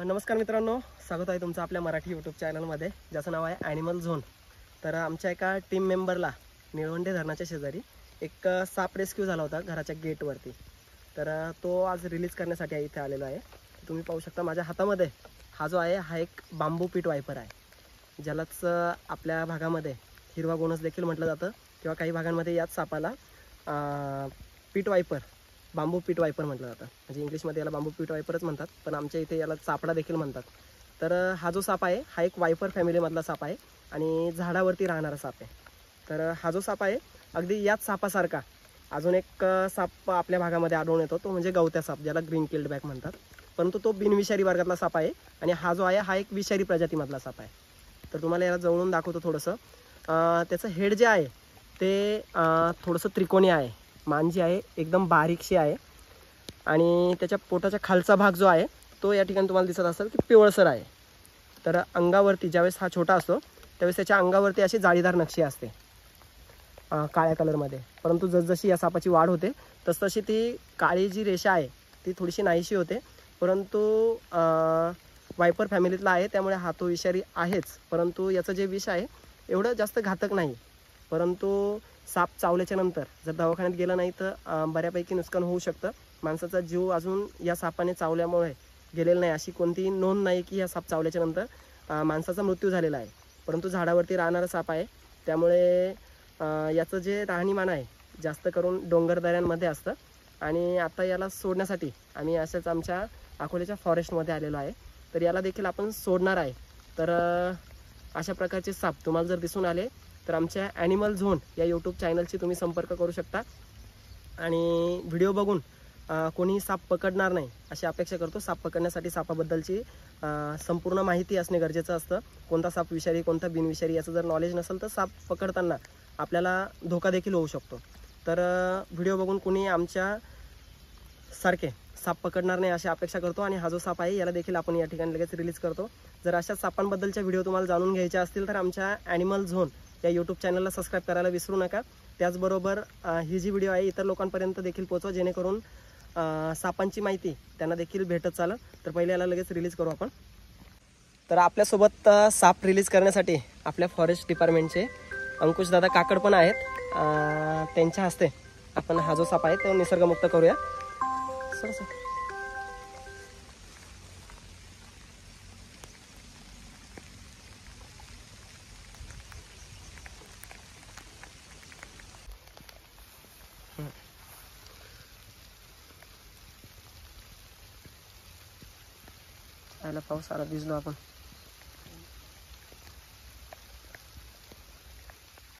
नमस्कार मित्रांनो, स्वागत आहे तुमचं आपल्या मराठी यूट्यूब चॅनलमध्ये, ज्याचं नाव आहे ॲनिमल झोन. तर आमच्या एका टीम मेंबरला निळवंडे धरणाच्या शेजारी एक साप रेस्क्यू झाला होता घराच्या गेटवरती. तर तो आज रिलीज करण्यासाठी इथे आलेलो आहे. तुम्ही पाहू शकता माझ्या हातामध्ये हा जो आहे हा एक बांबू पीट वायपर आहे, ज्यालाच आपल्या भागामध्ये हिरवा गोणस देखील म्हटलं जातं, किंवा काही भागांमध्ये याच सापाला पीट वायपर, बांबू पीट वायपर म्हटलं जातं. म्हणजे इंग्लिशमध्ये याला बांबू पीट वायपरच म्हणतात, पण आमच्या इथे याला चापडा देखील म्हणतात. तर हा जो साप आहे हा एक वायपर फॅमिलीमधला साप आहे आणि झाडावरती राहणारा साप आहे. तर हा जो साप आहे अगदी याच सापासारखा अजून एक साप आपल्या भागामध्ये आढळून येतो, तो म्हणजे गवत्या साप, ज्याला ग्रीन किल्ड बॅक म्हणतात. परंतु तो बिनविषारी वर्गातला साप आहे आणि हा जो आहे हा एक विषारी प्रजातीमधला साप आहे. तर तुम्हाला याला जवळून दाखवतो थोडंसं. त्याचं हेड जे आहे ते थोडंसं त्रिकोणी आहे, मान जी आहे एकदम बारीकशी आहे आणि त्याच्या पोटाच्या खालचा भाग जो आहे तो या ठिकाणी तुम्हाला दिसत असेल की पिवळसर आहे. तर अंगावरती ज्यावेळेस हा छोटा असतो त्यावेळेस त्याच्या अंगावरती अशी जाळीदार नक्षी असते काळ्या कलरमध्ये. परंतु जसजशी या सापाची वाढ होते तसतशी ती काळी जी रेषा आहे ती थोडीशी नाहीशी होते. परंतु वायपर फॅमिलीतला आहे त्यामुळे हा तो विषारी आहेच, परंतु याचं जे विष आहे एवढं जास्त घातक नाही. परंतु साप चावल्याच्या नंतर जर दवाखान्यात गेला नाही तर बऱ्यापैकी नुकसान होऊ शकतं. माणसाचा जीव अजून या सापाने चावल्यामुळे गेलेला नाही, अशी कोणतीही नोंद नाही की या साप चावल्याच्या नंतर माणसाचा मृत्यू झालेला आहे. परंतु झाडावरती राहणारा साप आहे त्यामुळे याचं जे राहणीमान आहे जास्त करून डोंगरदऱ्यांमध्ये असतं. आणि आता याला सोडण्यासाठी आम्ही अशाच आमच्या अकोल्याच्या फॉरेस्टमध्ये आलेलो आहे. तर याला देखील आपण सोडणार आहे. तर अशा प्रकारचे साप तुम्हाला जर दिसून आले तर आमच्या ॲनिमल झोन या यूट्यूब चॅनलशी तुम्ही संपर्क करू शकता. आणि व्हिडिओ बघून कोणीही साप पकडणार नाही अशी अपेक्षा करतो. साप पकडण्यासाठी सापाबद्दलची संपूर्ण माहिती असणे गरजेचं असतं. कोणता साप विषारी कोणता बिनविषारी याचं जर नॉलेज नसेल तर साप पकडताना आपल्याला धोका देखील होऊ शकतो. तर व्हिडिओ बघून कोणी आमच्या सारखे साप पकडणार नाही अशी अपेक्षा करतो. आणि हा जो साप आहे याला देखील आपण या ठिकाणी लगेच रिलीज करतो. जर अशा सापांबद्दलच्या व्हिडिओ तुम्हाला जाणून घ्यायचे असतील तर आमच्या ॲनिमल झोन या यूट्यूब चॅनलला सबस्क्राईब करायला विसरू नका. त्याचबरोबर ही जी व्हिडिओ आहे इतर लोकांपर्यंत देखील पोहोचवा, जेणेकरून सापांची माहिती त्यांना देखील भेटत चालेल. तर पहिले याला लगेच रिलीज करू आपण. तर आपल्यासोबत साप रिलीज करण्यासाठी आपल्या फॉरेस्ट डिपार्टमेंटचे अंकुशदादा काकड पण आहेत. त्यांच्या हस्ते आपण हा जो साप आहे तो निसर्गमुक्त करूया. सर सर आला पाऊस आला, भिजलो आपण.